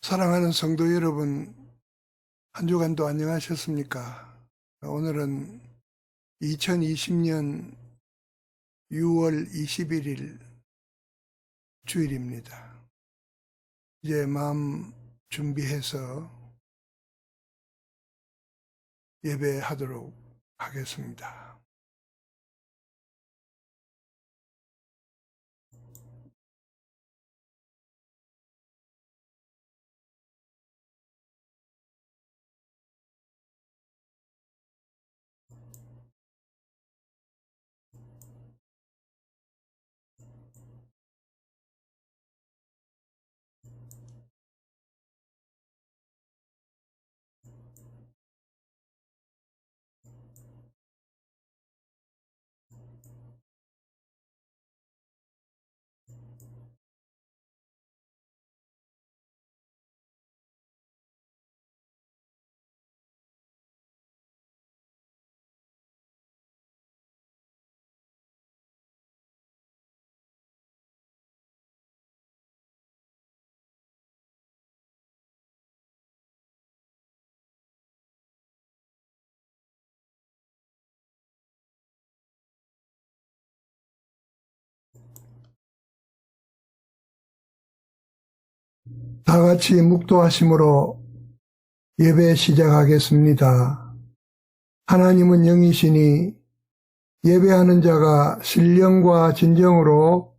사랑하는 성도 여러분, 한 주간도 안녕하셨습니까? 오늘은 2020년 6월 21일 주일입니다. 이제 마음 준비해서 예배하도록 하겠습니다. 다 같이 묵도하심으로 예배 시작하겠습니다. 하나님은 영이시니 예배하는 자가 신령과 진정으로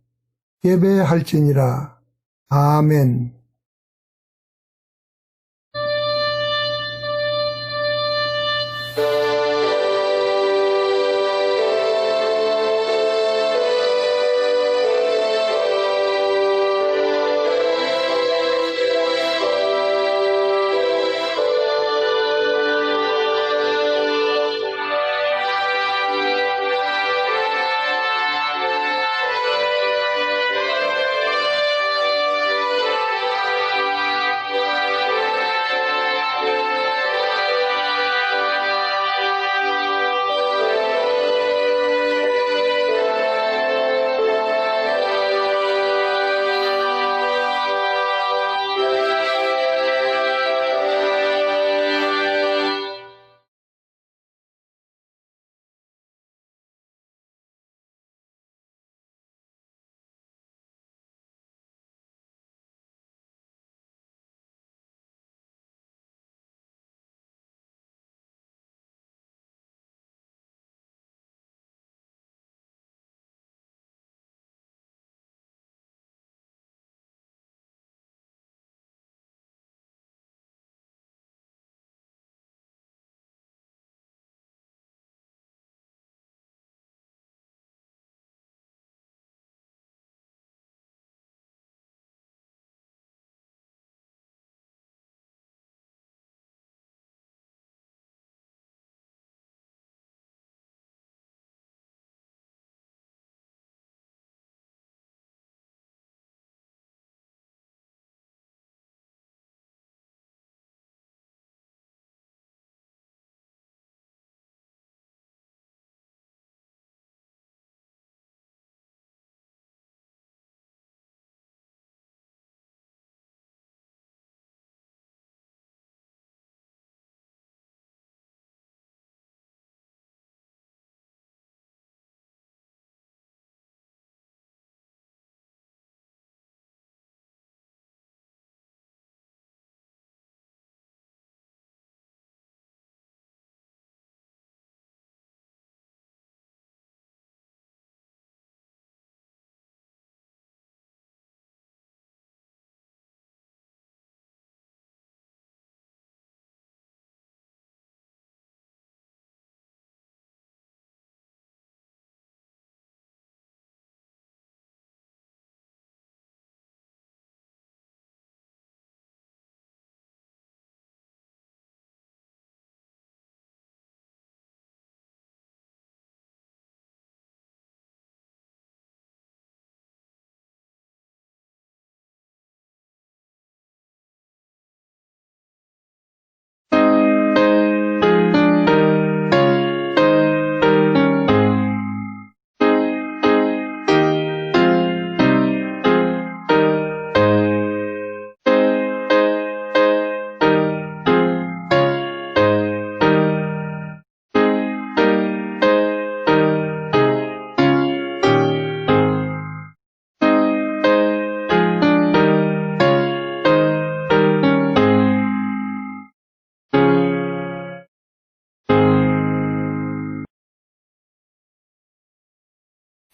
예배할지니라. 아멘.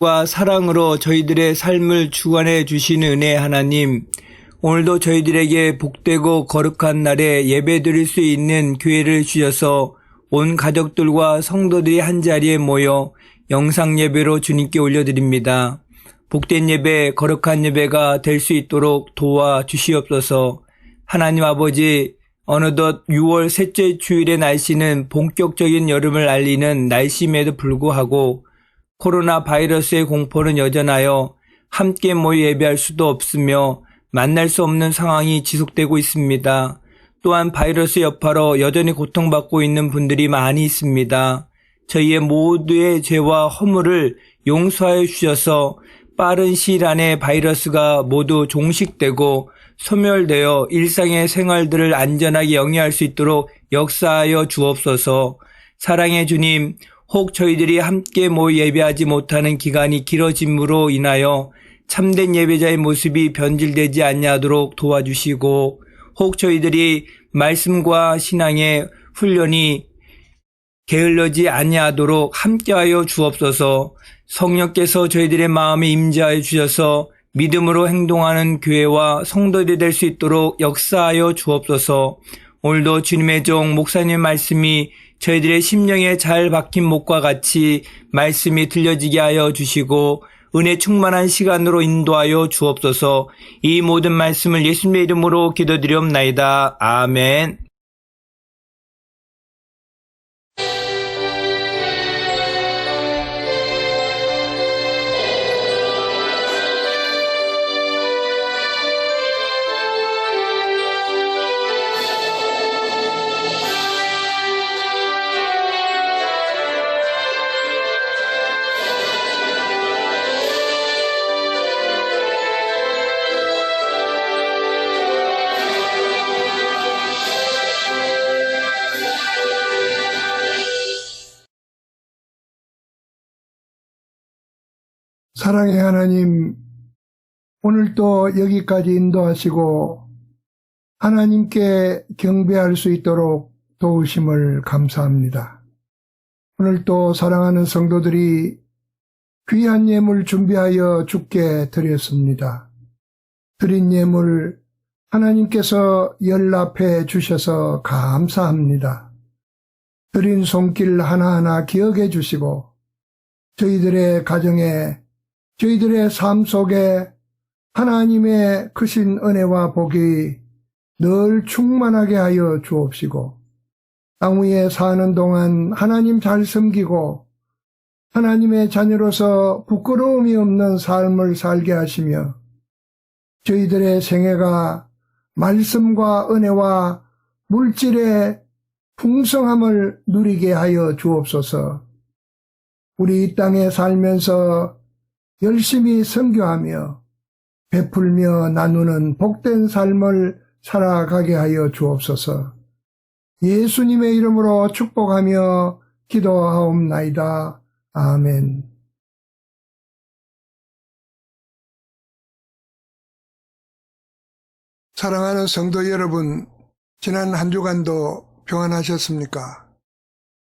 과 사랑으로 저희들의 삶을 주관해 주시는 은혜 하나님, 오늘도 저희들에게 복되고 거룩한 날에 예배드릴 수 있는 기회를 주셔서 온 가족들과 성도들이 한자리에 모여 영상 예배로 주님께 올려드립니다. 복된 예배, 거룩한 예배가 될 수 있도록 도와주시옵소서. 하나님 아버지, 어느덧 6월 셋째 주일의 날씨는 본격적인 여름을 알리는 날씨임에도 불구하고 코로나 바이러스의 공포는 여전하여 함께 모여 예배할 수도 없으며 만날 수 없는 상황이 지속되고 있습니다. 또한 바이러스 여파로 여전히 고통받고 있는 분들이 많이 있습니다. 저희의 모두의 죄와 허물을 용서하여 주셔서 빠른 시일 안에 바이러스가 모두 종식되고 소멸되어 일상의 생활들을 안전하게 영위할 수 있도록 역사하여 주옵소서. 사랑의 주님, 혹 저희들이 함께 모여 예배하지 못하는 기간이 길어짐으로 인하여 참된 예배자의 모습이 변질되지 아니하도록 도와주시고, 혹 저희들이 말씀과 신앙의 훈련이 게을러지 아니하도록 함께하여 주옵소서. 성령께서 저희들의 마음에 임재하여 주셔서 믿음으로 행동하는 교회와 성도들이 될 수 있도록 역사하여 주옵소서. 오늘도 주님의 종 목사님의 말씀이 저희들의 심령에 잘 박힌 목과 같이 말씀이 들려지게 하여 주시고 은혜 충만한 시간으로 인도하여 주옵소서. 이 모든 말씀을 예수님의 이름으로 기도드리옵나이다. 아멘. 사랑의 하나님, 오늘도 여기까지 인도하시고 하나님께 경배할 수 있도록 도우심을 감사합니다. 오늘도 사랑하는 성도들이 귀한 예물 준비하여 주께 드렸습니다. 드린 예물 하나님께서 연락해 주셔서 감사합니다. 드린 손길 하나하나 기억해 주시고 저희들의 가정에 저희들의 삶 속에 하나님의 크신 은혜와 복이 늘 충만하게 하여 주옵시고 땅 위에 사는 동안 하나님 잘 섬기고 하나님의 자녀로서 부끄러움이 없는 삶을 살게 하시며 저희들의 생애가 말씀과 은혜와 물질의 풍성함을 누리게 하여 주옵소서. 우리 이 땅에 살면서 열심히 선교하며 베풀며 나누는 복된 삶을 살아가게 하여 주옵소서. 예수님의 이름으로 축복하며 기도하옵나이다. 아멘. 사랑하는 성도 여러분, 지난 한 주간도 평안하셨습니까?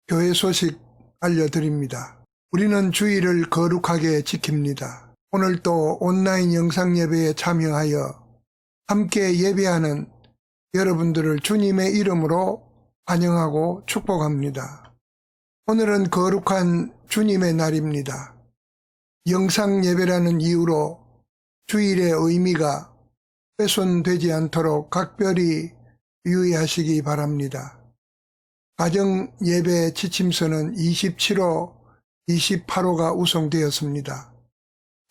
교회 소식 알려드립니다. 우리는 주일을 거룩하게 지킵니다. 오늘도 온라인 영상 예배에 참여하여 함께 예배하는 여러분들을 주님의 이름으로 환영하고 축복합니다. 오늘은 거룩한 주님의 날입니다. 영상 예배라는 이유로 주일의 의미가 훼손되지 않도록 각별히 유의하시기 바랍니다. 가정 예배 지침서는 27호 28호가 우송되었습니다.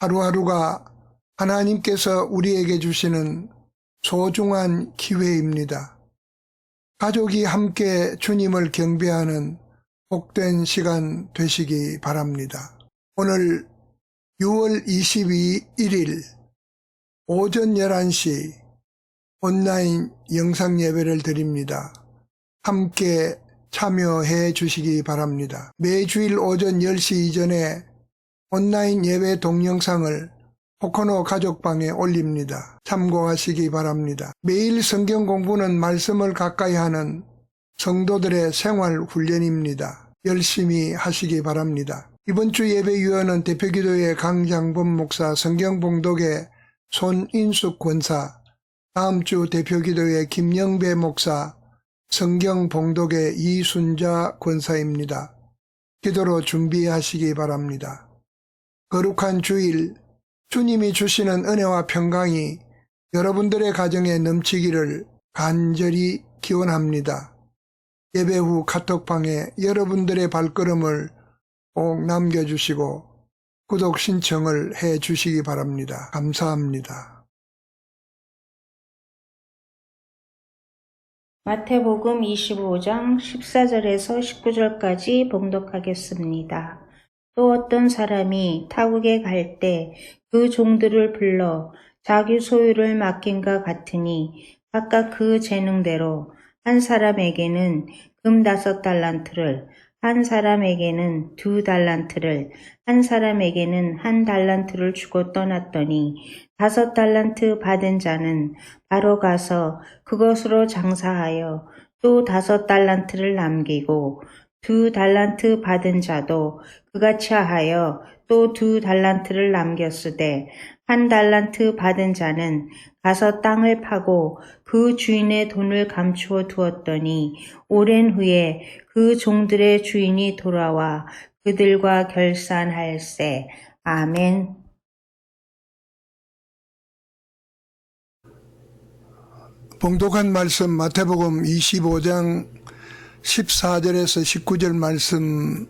하루하루가 하나님께서 우리에게 주시는 소중한 기회입니다. 가족이 함께 주님을 경배하는 복된 시간 되시기 바랍니다. 오늘 6월 22일 오전 11시 온라인 영상 예배를 드립니다. 함께 참여해 주시기 바랍니다. 매주일 오전 10시 이전에 온라인 예배 동영상을 포코노 가족방에 올립니다. 참고하시기 바랍니다. 매일 성경 공부는 말씀을 가까이 하는 성도들의 생활 훈련입니다. 열심히 하시기 바랍니다. 이번 주 예배 유언은 대표기도회 강장범 목사, 성경봉독회 손인숙 권사, 다음 주 대표기도회 김영배 목사, 성경봉독회 이순자 권사입니다. 기도로 준비하시기 바랍니다. 거룩한 주일, 주님이 주시는 은혜와 평강이 여러분들의 가정에 넘치기를 간절히 기원합니다. 예배 후 카톡방에 여러분들의 발걸음을 꼭 남겨주시고 구독 신청을 해 주시기 바랍니다. 감사합니다. 마태복음 25장 14절에서 19절까지 봉독하겠습니다. 또 어떤 사람이 타국에 갈 때 그 종들을 불러 자기 소유를 맡긴과 같으니 각각 그 재능대로 한 사람에게는 금 5달란트를, 한 사람에게는 2달란트를, 한 사람에게는 1달란트를 주고 떠났더니 5달란트 받은 자는 바로 가서 그것으로 장사하여 또 5달란트를 남기고 2달란트 받은 자도 그같이 하여 또 2달란트를 남겼으되 1달란트 받은 자는 가서 땅을 파고 그 주인의 돈을 감추어 두었더니 오랜 후에 그 종들의 주인이 돌아와 그들과 결산할세. 아멘. 봉독한 말씀 마태복음 25장 14절에서 19절 말씀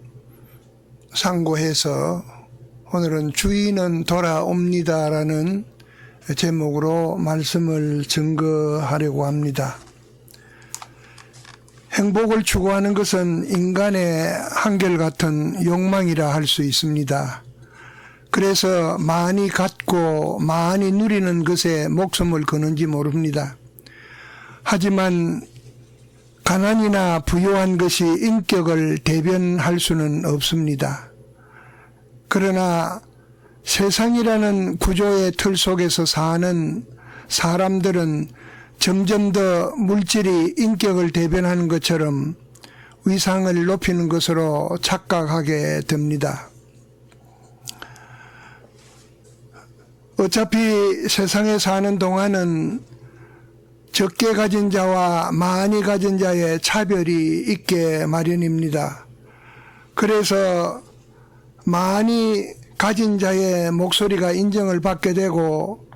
상고해서 오늘은 주인은 돌아옵니다라는 제목으로 말씀을 증거하려고 합니다. 행복을 추구하는 것은 인간의 한결같은 욕망이라 할 수 있습니다. 그래서 많이 갖고 많이 누리는 것에 목숨을 거는지 모릅니다. 하지만 가난이나 부유한 것이 인격을 대변할 수는 없습니다. 그러나 세상이라는 구조의 틀 속에서 사는 사람들은 점점 더 물질이 인격을 대변하는 것처럼 위상을 높이는 것으로 착각하게 됩니다. 어차피 세상에 사는 동안은 적게 가진 자와 많이 가진 자의 차별이 있게 마련입니다. 그래서 많이 가진 자의 목소리가 인정을 받게 되고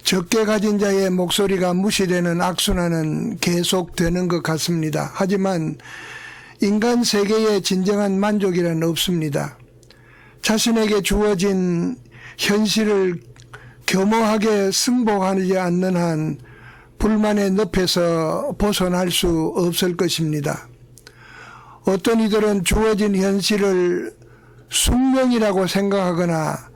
적게 가진 자의 목소리가 무시되는 악순환은 계속되는 것 같습니다. 하지만 인간 세계의 진정한 만족이란 없습니다. 자신에게 주어진 현실을 겸허하게 승복하지 않는 한 불만의 늪에서 벗어날 수 없을 것입니다. 어떤 이들은 주어진 현실을 숙명이라고 생각하거나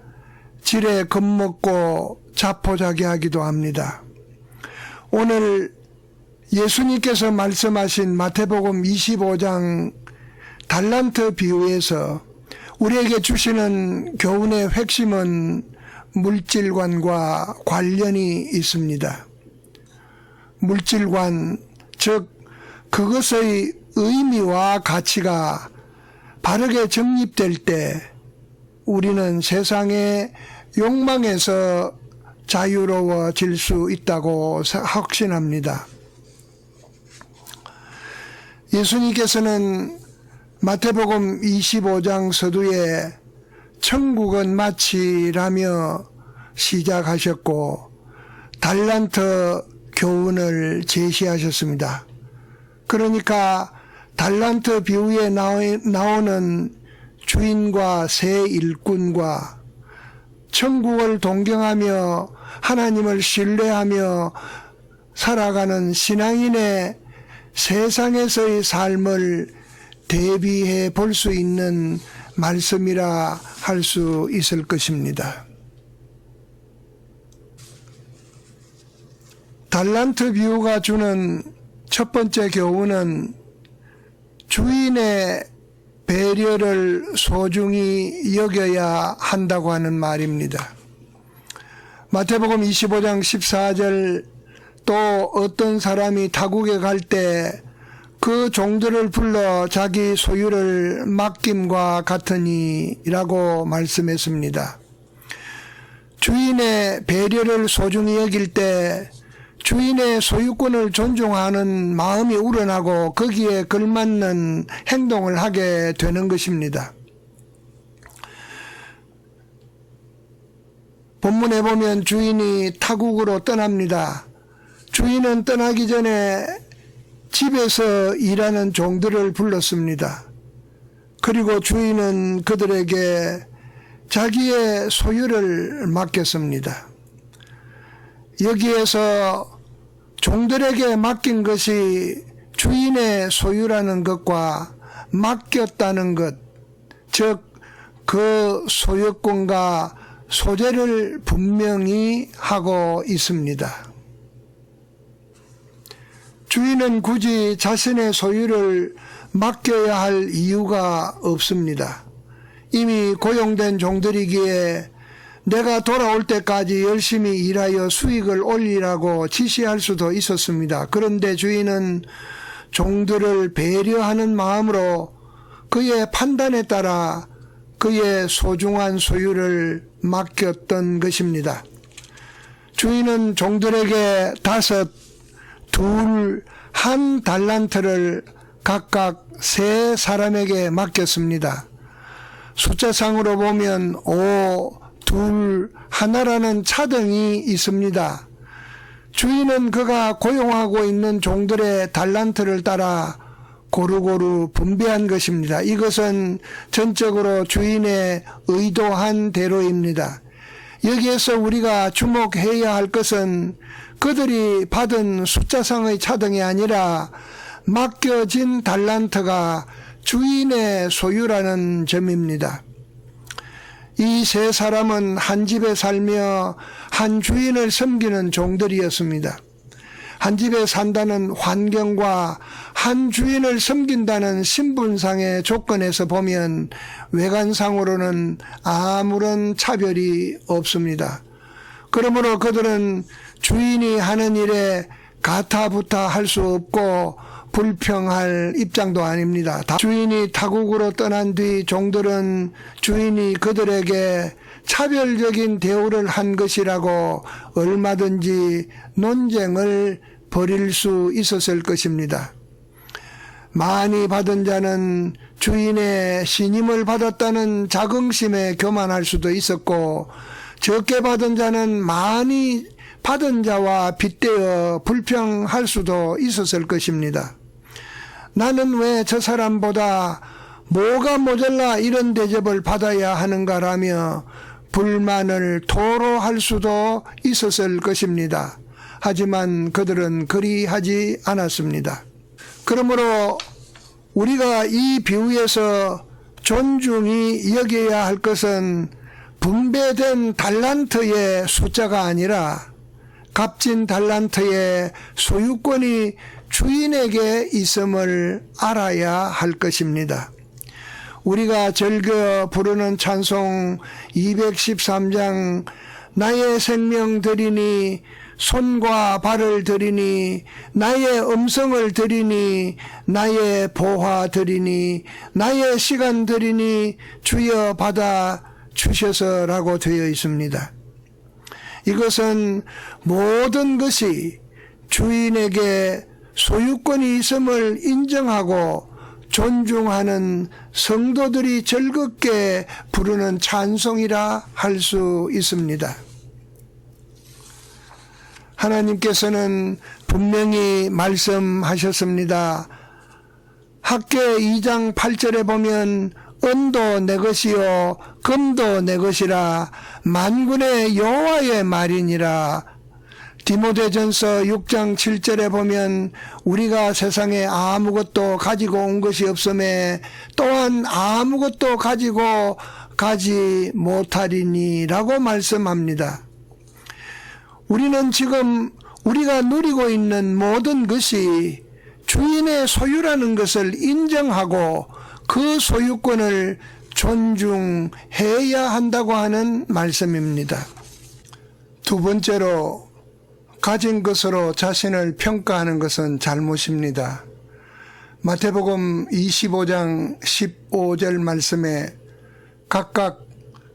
지레 겁먹고 자포자기하기도 합니다. 오늘 예수님께서 말씀하신 마태복음 25장 달란트 비유에서 우리에게 주시는 교훈의 핵심은 물질관과 관련이 있습니다. 물질관, 즉 그것의 의미와 가치가 바르게 정립될 때 우리는 세상의 욕망에서 자유로워질 수 있다고 확신합니다. 예수님께서는 마태복음 25장 서두에 천국은 마치라며 시작하셨고 달란트 교훈을 제시하셨습니다. 그러니까 달란트 비유에 나오는 주인과 새 일꾼과 천국을 동경하며 하나님을 신뢰하며 살아가는 신앙인의 세상에서의 삶을 대비해 볼 수 있는 말씀이라 할 수 있을 것입니다. 달란트 비유가 주는 첫 번째 교훈은 주인의 배려를 소중히 여겨야 한다고 하는 말입니다. 마태복음 25장 14절 또 어떤 사람이 타국에 갈 때 그 종들을 불러 자기 소유를 맡김과 같으니라고 말씀했습니다. 주인의 배려를 소중히 여길 때 주인의 소유권을 존중하는 마음이 우러나고 거기에 걸맞는 행동을 하게 되는 것입니다. 본문에 보면 주인이 타국으로 떠납니다. 주인은 떠나기 전에 집에서 일하는 종들을 불렀습니다. 그리고 주인은 그들에게 자기의 소유를 맡겼습니다. 여기에서 종들에게 맡긴 것이 주인의 소유라는 것과 맡겼다는 것, 즉 그 소유권과 소재를 분명히 하고 있습니다. 주인은 굳이 자신의 소유를 맡겨야 할 이유가 없습니다. 이미 고용된 종들이기에 내가 돌아올 때까지 열심히 일하여 수익을 올리라고 지시할 수도 있었습니다. 그런데 주인은 종들을 배려하는 마음으로 그의 판단에 따라 그의 소중한 소유를 맡겼던 것입니다. 주인은 종들에게 5, 2, 1 달란트를 각각 3 사람에게 맡겼습니다. 숫자상으로 보면 5, 2, 1라는 차등이 있습니다. 주인은 그가 고용하고 있는 종들의 달란트를 따라 고루고루 분배한 것입니다. 이것은 전적으로 주인의 의도한 대로입니다. 여기에서 우리가 주목해야 할 것은 그들이 받은 숫자상의 차등이 아니라 맡겨진 달란트가 주인의 소유라는 점입니다. 이 3 사람은 한 집에 살며 한 주인을 섬기는 종들이었습니다. 한 집에 산다는 환경과 한 주인을 섬긴다는 신분상의 조건에서 보면 외관상으로는 아무런 차별이 없습니다. 그러므로 그들은 주인이 하는 일에 가타부타 할 수 없고 불평할 입장도 아닙니다. 주인이 타국으로 떠난 뒤 종들은 주인이 그들에게 차별적인 대우를 한 것이라고 얼마든지 논쟁을 벌일 수 있었을 것입니다. 많이 받은 자는 주인의 신임을 받았다는 자긍심에 교만할 수도 있었고, 적게 받은 자는 많이 받은 자와 빗대어 불평할 수도 있었을 것입니다. 나는 왜 저 사람보다 뭐가 모자라 이런 대접을 받아야 하는가라며 불만을 토로할 수도 있었을 것입니다. 하지만 그들은 그리하지 않았습니다. 그러므로 우리가 이 비유에서 존중히 여겨야 할 것은 분배된 달란트의 숫자가 아니라 값진 달란트의 소유권이 주인에게 있음을 알아야 할 것입니다. 우리가 즐겨 부르는 찬송 213장 나의 생명 드리니 손과 발을 드리니 나의 음성을 드리니 나의 보화 드리니 나의 시간 드리니 주여 받아 주셔서라고 되어 있습니다. 이것은 모든 것이 주인에게 소유권이 있음을 인정하고 존중하는 성도들이 즐겁게 부르는 찬송이라 할 수 있습니다. 하나님께서는 분명히 말씀하셨습니다. 학개 2장 8절에 보면 은도 내 것이요 금도 내 것이라 만군의 여호와의 말이니라. 디모데전서 6장 7절에 보면 우리가 세상에 아무것도 가지고 온 것이 없음에 또한 아무것도 가지고 가지 못하리니 라고 말씀합니다. 우리는 지금 우리가 누리고 있는 모든 것이 주인의 소유라는 것을 인정하고 그 소유권을 존중해야 한다고 하는 말씀입니다. 2번째로 가진 것으로 자신을 평가하는 것은 잘못입니다. 마태복음 25장 15절 말씀에 각각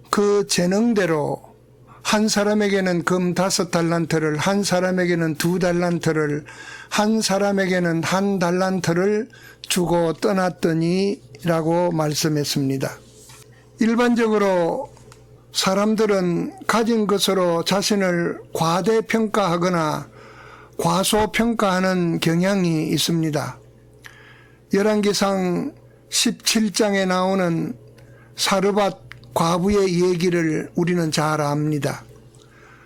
그 재능대로 한 사람에게는 금 5달란트를, 한 사람에게는 2달란트를, 한 사람에게는 1달란트를 주고 떠났더니 라고 말씀했습니다. 일반적으로 사람들은 가진 것으로 자신을 과대평가하거나 과소평가하는 경향이 있습니다. 열왕기상 17장에 나오는 사르밧 과부의 얘기를 우리는 잘 압니다.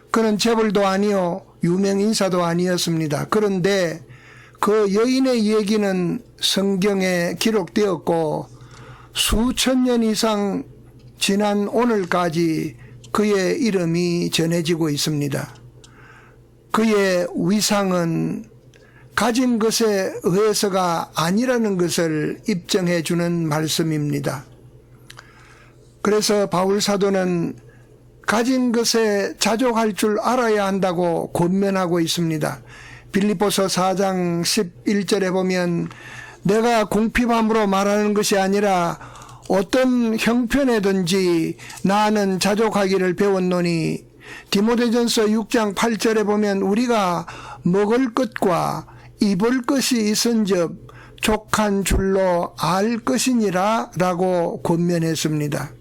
그는 재벌도 아니요 유명 인사도 아니었습니다. 그런데 그 여인의 얘기는 성경에 기록되었고 수천 년 이상 지난 오늘까지 그의 이름이 전해지고 있습니다. 그의 위상은 가진 것에 의해서가 아니라는 것을 입증해 주는 말씀입니다. 그래서 바울 사도는 가진 것에 자족할 줄 알아야 한다고 권면하고 있습니다. 빌립보서 4장 11절에 보면 내가 궁핍함으로 말하는 것이 아니라 어떤 형편에든지 나는 자족하기를 배웠노니, 디모데전서 6장 8절에 보면 우리가 먹을 것과 입을 것이 있은즉 족한 줄로 알 것이니라 라고 권면했습니다.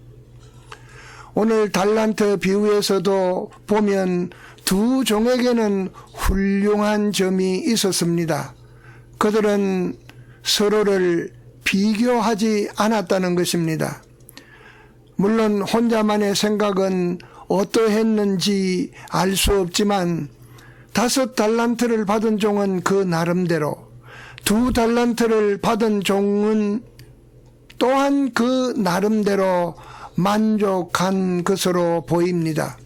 오늘 달란트 비유에서도 보면 두 종에게는 훌륭한 점이 있었습니다. 그들은 서로를 비교하지 않았다는 것입니다. 물론 혼자만의 생각은 어떠했는지 알 수 없지만 5달란트를 받은 종은 그 나름대로, 2달란트를 받은 종은 또한 그 나름대로 만족한 것으로 보입니다.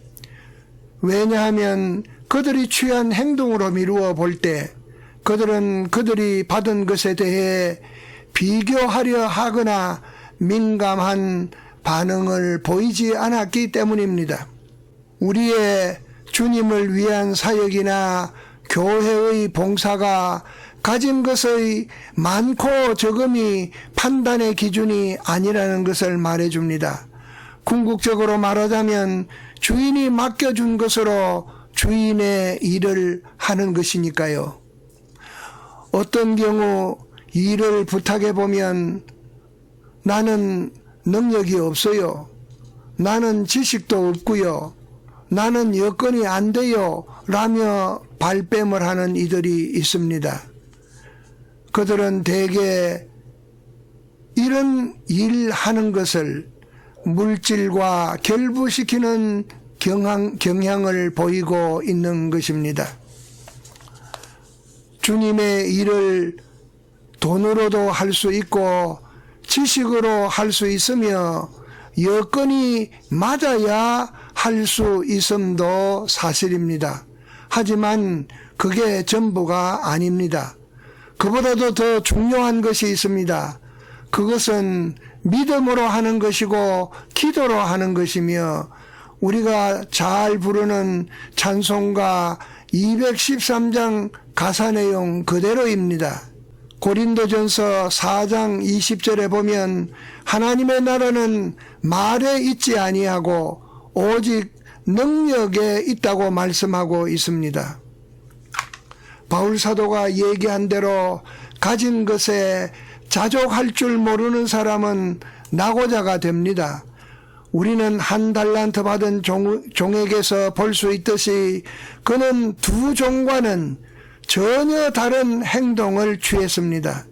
왜냐하면 그들이 취한 행동으로 미루어 볼 때 그들은 그들이 받은 것에 대해 비교하려 하거나 민감한 반응을 보이지 않았기 때문입니다. 우리의 주님을 위한 사역이나 교회의 봉사가 가진 것의 많고 적음이 판단의 기준이 아니라는 것을 말해줍니다. 궁극적으로 말하자면 주인이 맡겨준 것으로 주인의 일을 하는 것이니까요. 어떤 경우 일을 부탁해 보면 나는 능력이 없어요. 나는 지식도 없고요. 나는 여건이 안 돼요. 라며 발뺌을 하는 이들이 있습니다. 그들은 대개 이런 일하는 것을 물질과 결부시키는 경향을 보이고 있는 것입니다. 주님의 일을 돈으로도 할 수 있고 지식으로 할 수 있으며 여건이 맞아야 할 수 있음도 사실입니다. 하지만 그게 전부가 아닙니다. 그보다도 더 중요한 것이 있습니다. 그것은 믿음으로 하는 것이고 기도로 하는 것이며 우리가 잘 부르는 찬송가 213장 가사 내용 그대로입니다. 고린도전서 4장 20절에 보면 하나님의 나라는 말에 있지 아니하고 오직 능력에 있다고 말씀하고 있습니다. 바울 사도가 얘기한 대로 가진 것에 자족할 줄 모르는 사람은 낙오자가 됩니다. 우리는 1달란트 받은 종에게서 볼 수 있듯이 그는 2종과는 전혀 다른 행동을 취했습니다.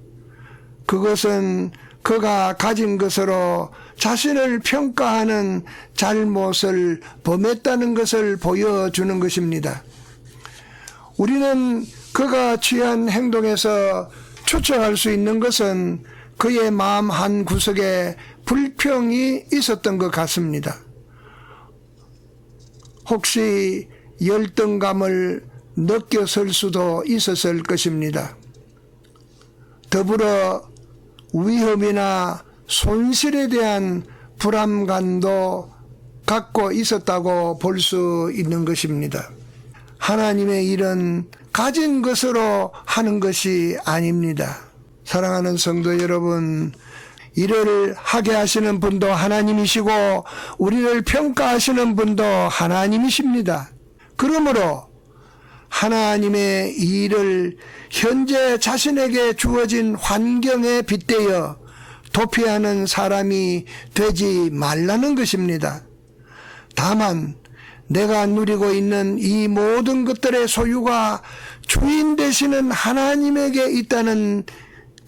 그것은 그가 가진 것으로 자신을 평가하는 잘못을 범했다는 것을 보여주는 것입니다. 우리는 그가 취한 행동에서 추측할 수 있는 것은 그의 마음 한 구석에 불평이 있었던 것 같습니다. 혹시 열등감을 느꼈을 수도 있었을 것입니다. 더불어 위험이나 손실에 대한 불안감도 갖고 있었다고 볼 수 있는 것입니다. 하나님의 일은 가진 것으로 하는 것이 아닙니다. 사랑하는 성도 여러분, 일을 하게 하시는 분도 하나님이시고 우리를 평가하시는 분도 하나님이십니다. 그러므로 하나님의 일을 현재 자신에게 주어진 환경에 빗대어 도피하는 사람이 되지 말라는 것입니다. 다만 내가 누리고 있는 이 모든 것들의 소유가 주인 되시는 하나님에게 있다는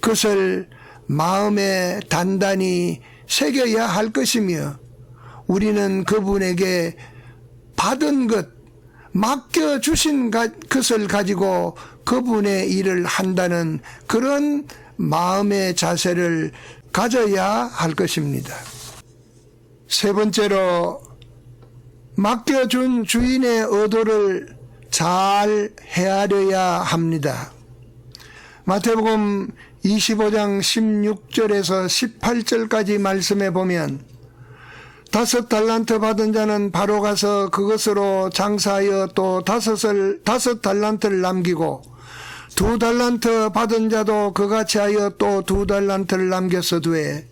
것을 마음에 단단히 새겨야 할 것이며, 우리는 그분에게 받은 것, 맡겨주신 것을 가지고 그분의 일을 한다는 그런 마음의 자세를 가져야 할 것입니다. 세 번째로, 맡겨준 주인의 의도를 잘 헤아려야 합니다. 마태복음 25장 16절에서 18절까지 말씀해 보면, 5달란트 받은 자는 바로 가서 그것으로 장사하여 또 5달란트를 남기고, 2달란트 받은 자도 그같이 하여 또 2달란트를 남겼으되,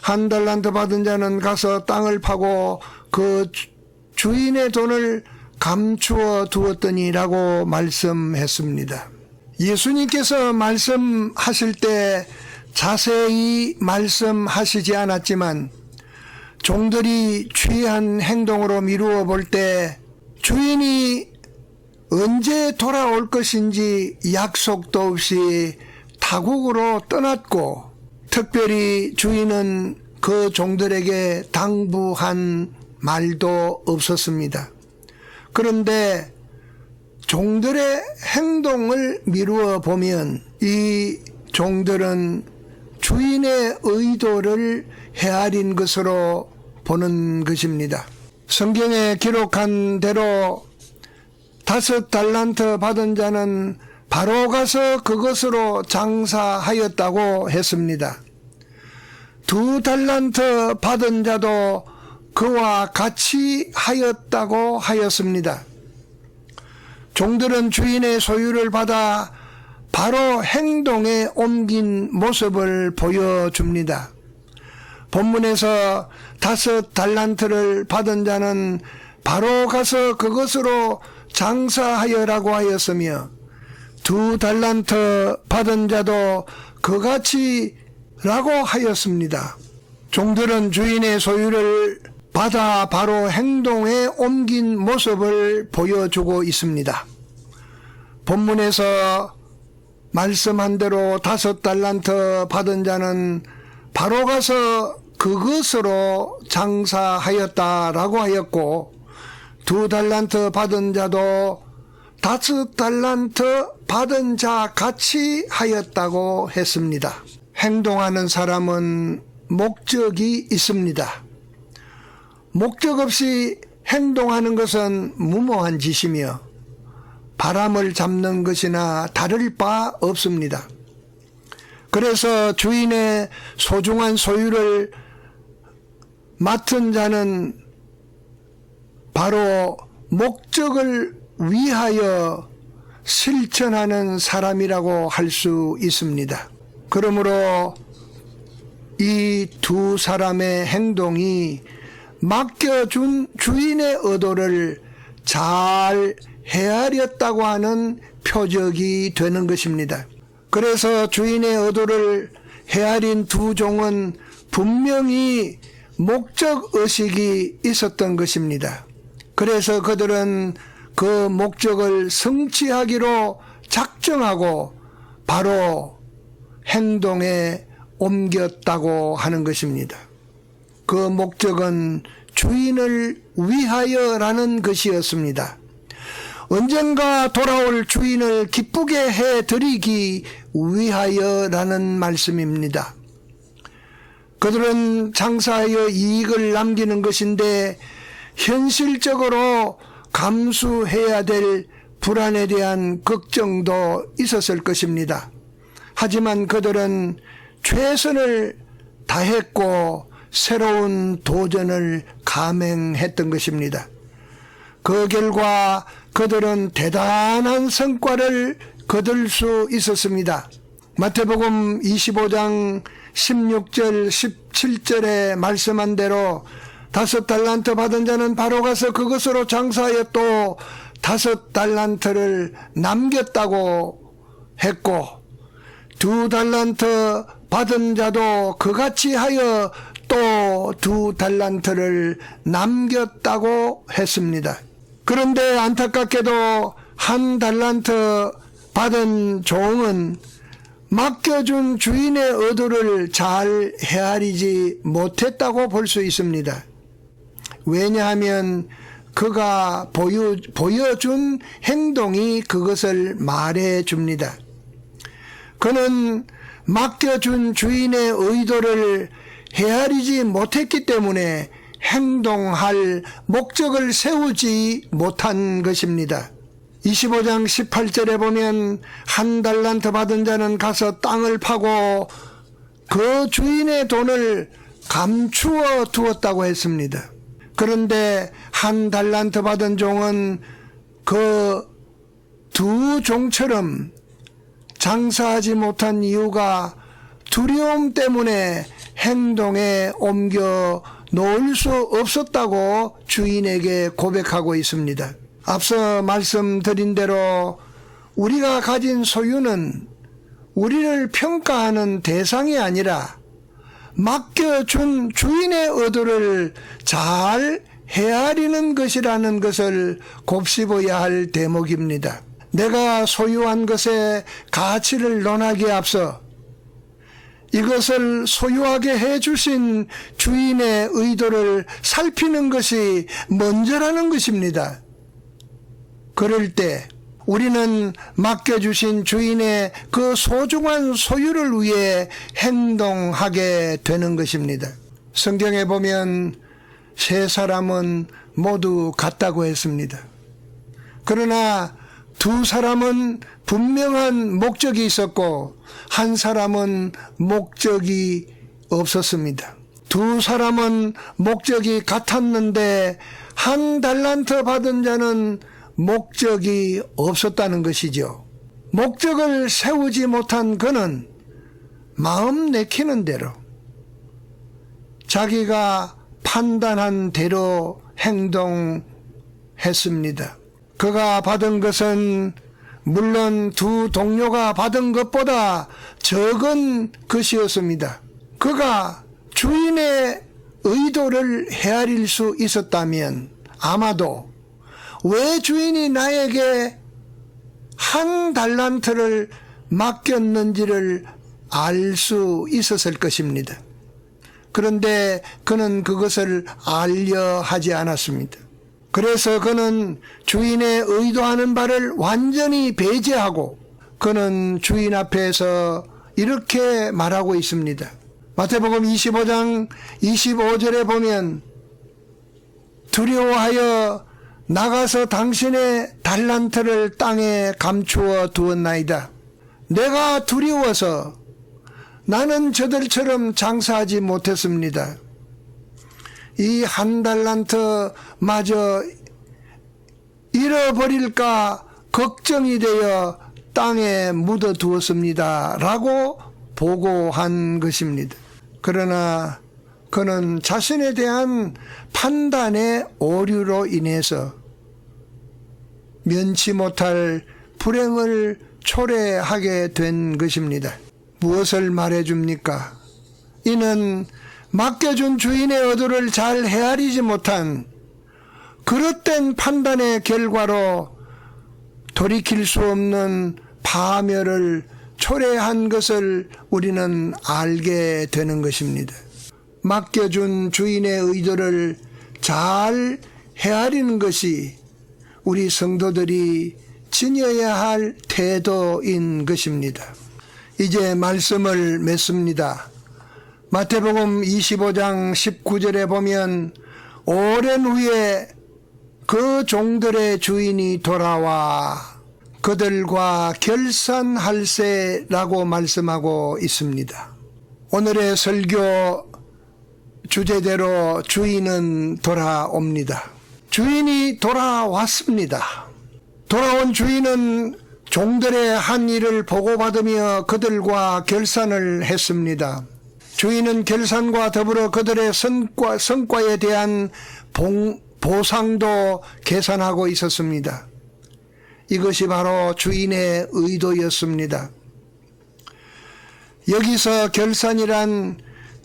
1달란트 받은 자는 가서 땅을 파고 그 주인의 돈을 감추어 두었더니라고 말씀했습니다. 예수님께서 말씀하실 때 자세히 말씀하시지 않았지만, 종들이 취한 행동으로 미루어 볼 때 주인이 언제 돌아올 것인지 약속도 없이 타국으로 떠났고, 특별히 주인은 그 종들에게 당부한 말도 없었습니다. 그런데 종들의 행동을 미루어 보면 이 종들은 주인의 의도를 헤아린 것으로 보는 것입니다. 성경에 기록한 대로 5달란트 받은 자는 바로 가서 그것으로 장사하였다고 했습니다. 2달란트 받은 자도 그와 같이 하였다고 하였습니다. 종들은 주인의 소유를 받아 바로 행동에 옮긴 모습을 보여줍니다. 본문에서 5달란트를 받은 자는 바로 가서 그것으로 장사하여라고 하였으며, 2달란트 받은 자도 그같이 라고 하였습니다. 종들은 주인의 소유를 받아 바로 행동에 옮긴 모습을 보여주고 있습니다. 본문에서 말씀한 대로 5달란트 받은 자는 바로 가서 그것으로 장사하였다라고 하였고, 2달란트 받은 자도 5달란트 받은 자 같이 하였다고 했습니다. 행동하는 사람은 목적이 있습니다. 목적 없이 행동하는 것은 무모한 짓이며 바람을 잡는 것이나 다를 바 없습니다. 그래서 주인의 소중한 소유를 맡은 자는 바로 목적을 위하여 실천하는 사람이라고 할 수 있습니다. 그러므로 이 두 사람의 행동이 맡겨준 주인의 의도를 잘 헤아렸다고 하는 표적이 되는 것입니다. 그래서 주인의 의도를 헤아린 두 종은 분명히 목적의식이 있었던 것입니다. 그래서 그들은 그 목적을 성취하기로 작정하고 바로 행동에 옮겼다고 하는 것입니다. 그 목적은 주인을 위하여라는 것이었습니다. 언젠가 돌아올 주인을 기쁘게 해드리기 위하여라는 말씀입니다. 그들은 장사하여 이익을 남기는 것인데 현실적으로 감수해야 될 불안에 대한 걱정도 있었을 것입니다. 하지만 그들은 최선을 다했고 새로운 도전을 감행했던 것입니다. 그 결과 그들은 대단한 성과를 거둘 수 있었습니다. 마태복음 25장 16절 17절에 말씀한 대로 5달란트 받은 자는 바로 가서 그것으로 장사하여 또 5달란트를 남겼다고 했고 2달란트 받은 자도 그같이 하여 또 2달란트를 남겼다고 했습니다. 그런데 안타깝게도 1달란트 받은 종은 맡겨준 주인의 의도를 잘 헤아리지 못했다고 볼 수 있습니다. 왜냐하면 그가 보여준 행동이 그것을 말해줍니다. 그는 맡겨준 주인의 의도를 헤아리지 못했기 때문에 행동할 목적을 세우지 못한 것입니다. 25장 18절에 보면 1달란트 받은 자는 가서 땅을 파고 그 주인의 돈을 감추어 두었다고 했습니다. 그런데 1달란트 받은 종은 그 두 종처럼 장사하지 못한 이유가 두려움 때문에 행동에 옮겨 놓을 수 없었다고 주인에게 고백하고 있습니다. 앞서 말씀드린 대로 우리가 가진 소유는 우리를 평가하는 대상이 아니라 맡겨준 주인의 의도를 잘 헤아리는 것이라는 것을 곱씹어야 할 대목입니다. 내가 소유한 것의 가치를 논하기에 앞서 이것을 소유하게 해주신 주인의 의도를 살피는 것이 먼저라는 것입니다. 그럴 때 우리는 맡겨주신 주인의 그 소중한 소유를 위해 행동하게 되는 것입니다. 성경에 보면 세 사람은 모두 같다고 했습니다. 그러나 두 사람은 분명한 목적이 있었고 한 사람은 목적이 없었습니다. 두 사람은 목적이 같았는데 1달란트 받은 자는 목적이 없었다는 것이죠. 목적을 세우지 못한 그는 마음 내키는 대로 자기가 판단한 대로 행동했습니다. 그가 받은 것은 물론 두 동료가 받은 것보다 적은 것이었습니다. 그가 주인의 의도를 헤아릴 수 있었다면 아마도 왜 주인이 나에게 1달란트를 맡겼는지를 알 수 있었을 것입니다. 그런데 그는 그것을 알려 하지 않았습니다. 그래서 그는 주인의 의도하는 바를 완전히 배제하고 그는 주인 앞에서 이렇게 말하고 있습니다. 마태복음 25장 25절에 보면 두려워하여 나가서 당신의 달란트를 땅에 감추어 두었나이다. 내가 두려워서 나는 저들처럼 장사하지 못했습니다. 이 1달란트 마저 잃어버릴까 걱정이 되어 땅에 묻어 두었습니다. 라고 보고한 것입니다. 그러나 그는 자신에 대한 판단의 오류로 인해서 면치 못할 불행을 초래하게 된 것입니다. 무엇을 말해줍니까? 이는 맡겨준 주인의 의도를 잘 헤아리지 못한 그릇된 판단의 결과로 돌이킬 수 없는 파멸을 초래한 것을 우리는 알게 되는 것입니다. 맡겨준 주인의 의도를 잘 헤아리는 것이 우리 성도들이 지녀야 할 태도인 것입니다. 이제 말씀을 맺습니다. 마태복음 25장 19절에 보면 오랜 후에 그 종들의 주인이 돌아와 그들과 결산할세라고 말씀하고 있습니다. 오늘의 설교 주제대로 주인은 돌아옵니다. 주인이 돌아왔습니다. 돌아온 주인은 종들의 한 일을 보고받으며 그들과 결산을 했습니다. 주인은 결산과 더불어 그들의 성과에 대한 보상도 계산하고 있었습니다. 이것이 바로 주인의 의도였습니다. 여기서 결산이란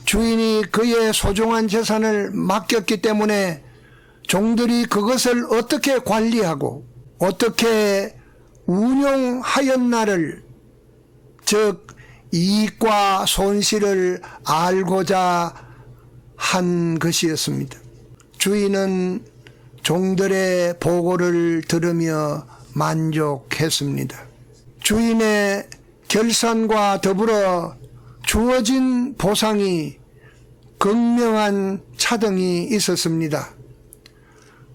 주인이 그의 소중한 재산을 맡겼기 때문에 종들이 그것을 어떻게 관리하고 어떻게 운용하였나를, 즉 이익과 손실을 알고자 한 것이었습니다. 주인은 종들의 보고를 들으며 만족했습니다. 주인의 결산과 더불어 주어진 보상이 극명한 차등이 있었습니다.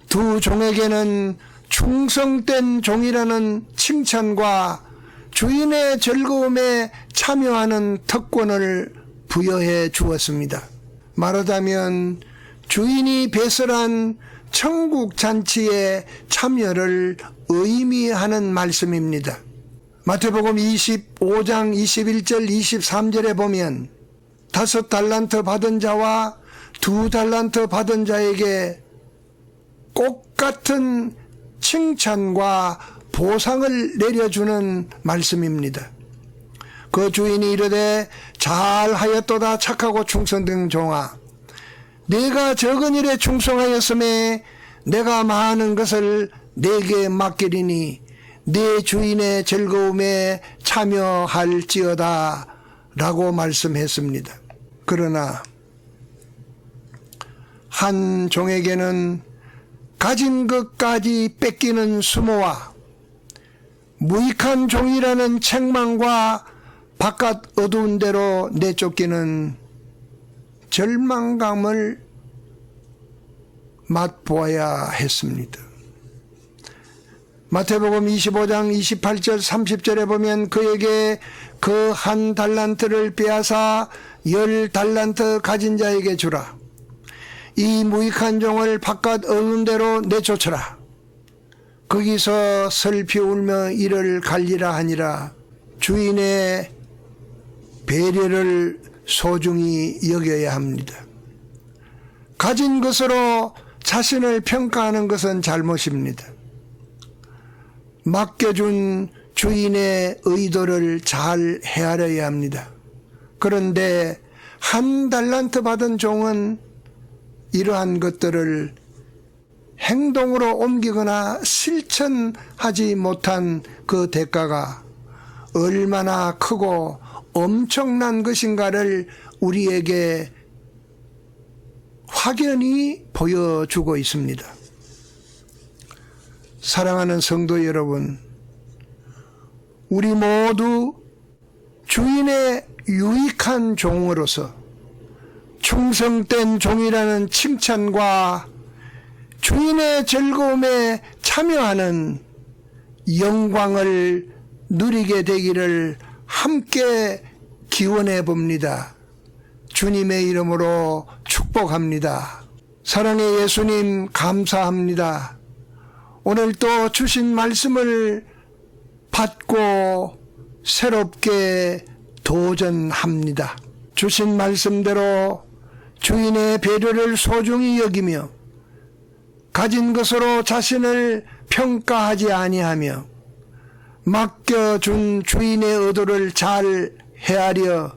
두 종에게는 충성된 종이라는 칭찬과 주인의 즐거움에 참여하는 특권을 부여해 주었습니다. 말하자면 주인이 배설한 천국 잔치에 참여를 의미하는 말씀입니다. 마태복음 25장 21절 23절에 보면 5달란트 받은 자와 2달란트 받은 자에게 똑같은 칭찬과 보상을 내려주는 말씀입니다. 그 주인이 이르되 잘하였도다 착하고 충성된 종아, 내가 적은 일에 충성하였음에 내가 많은 것을 내게 맡기리니 내 주인의 즐거움에 참여할지어다 라고 말씀했습니다. 그러나 한 종에게는 가진 것까지 뺏기는 수모와 무익한 종이라는 책망과 바깥 어두운 데로 내쫓기는 절망감을 맛보아야 했습니다. 마태복음 25장 28절 30절에 보면 그에게 그 1달란트를 빼앗아 10달란트 가진 자에게 주라. 이 무익한 종을 바깥 어두운 데로 내쫓으라. 거기서 슬피 울며 이를 갈리라 하니라. 주인의 배려를 소중히 여겨야 합니다. 가진 것으로 자신을 평가하는 것은 잘못입니다. 맡겨준 주인의 의도를 잘 헤아려야 합니다. 그런데 1달란트 받은 종은 이러한 것들을 행동으로 옮기거나 실천하지 못한 그 대가가 얼마나 크고 엄청난 것인가를 우리에게 확연히 보여주고 있습니다. 사랑하는 성도 여러분, 우리 모두 주인의 유익한 종으로서 충성된 종이라는 칭찬과 주인의 즐거움에 참여하는 영광을 누리게 되기를 함께 기원해 봅니다. 주님의 이름으로 축복합니다. 사랑의 예수님 감사합니다. 오늘 또 주신 말씀을 받고 새롭게 도전합니다. 주신 말씀대로 주인의 배려를 소중히 여기며 가진 것으로 자신을 평가하지 아니하며 맡겨준 주인의 의도를 잘 헤아려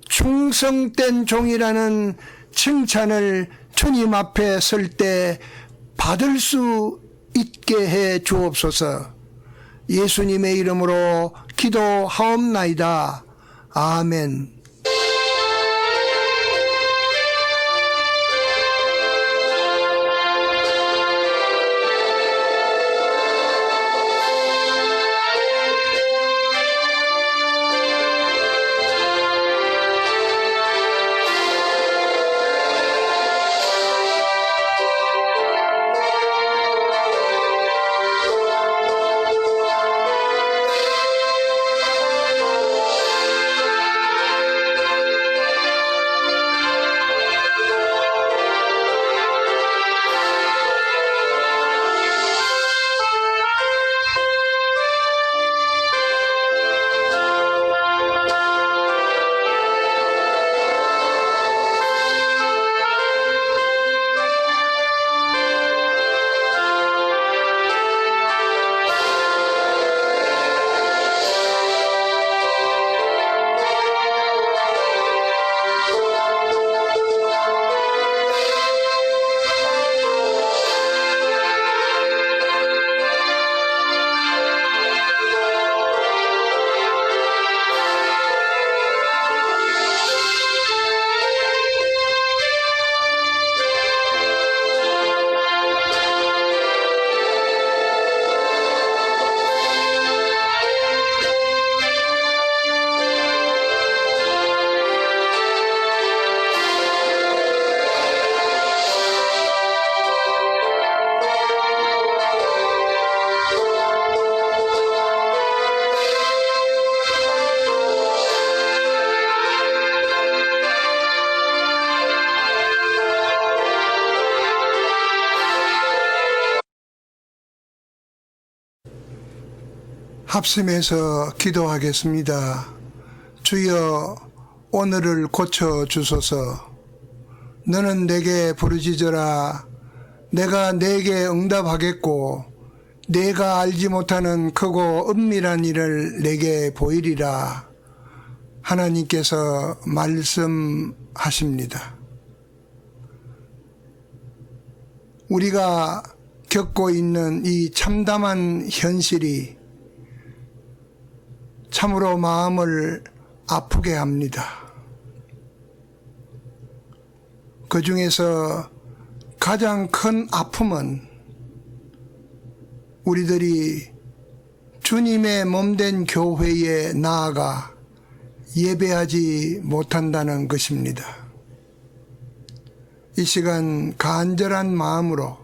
충성된 종이라는 칭찬을 주님 앞에 설 때 받을 수 있게 해 주옵소서. 예수님의 이름으로 기도하옵나이다. 아멘. 합심해서 기도하겠습니다. 주여 오늘을 고쳐 주소서. 너는 내게 부르짖어라. 내가 내게 응답하겠고 내가 알지 못하는 크고 은밀한 일을 내게 보이리라. 하나님께서 말씀하십니다. 우리가 겪고 있는 이 참담한 현실이 참으로 마음을 아프게 합니다. 그 중에서 가장 큰 아픔은 우리들이 주님의 몸된 교회에 나아가 예배하지 못한다는 것입니다. 이 시간 간절한 마음으로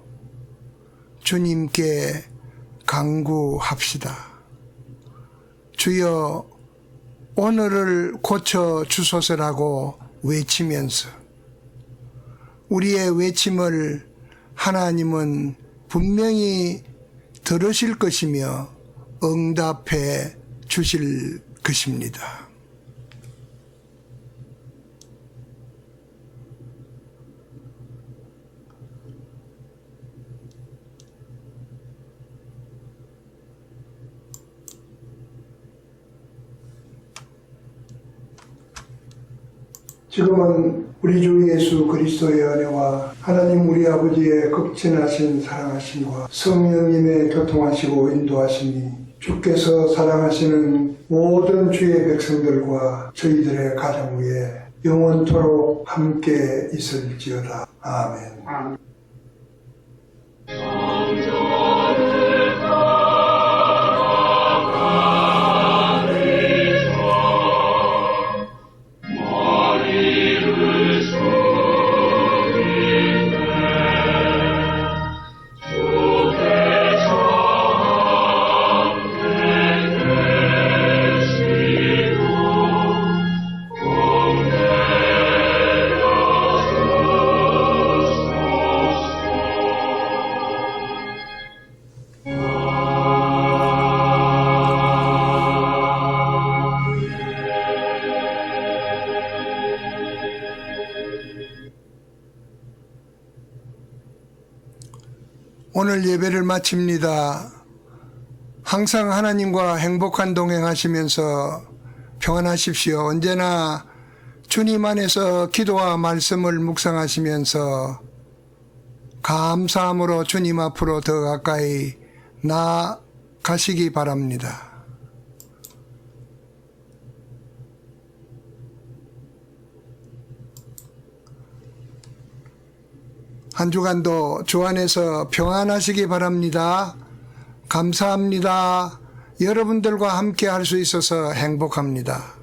주님께 간구합시다. 주여 오늘을 고쳐 주소서라고 외치면서 우리의 외침을 하나님은 분명히 들으실 것이며 응답해 주실 것입니다. 지금은 우리 주 예수 그리스도의 은혜와 하나님 우리 아버지의 극진하신 사랑하심과 성령님의 교통하시고 인도하심이 주께서 사랑하시는 모든 주의 백성들과 저희들의 가정 위에 영원토록 함께 있을지어다. 아멘. 오늘 예배를 마칩니다. 항상 하나님과 행복한 동행하시면서 평안하십시오. 언제나 주님 안에서 기도와 말씀을 묵상하시면서 감사함으로 주님 앞으로 더 가까이 나아가시기 바랍니다. 한 주간도 주 안에서 평안하시기 바랍니다. 감사합니다. 여러분들과 함께 할 수 있어서 행복합니다.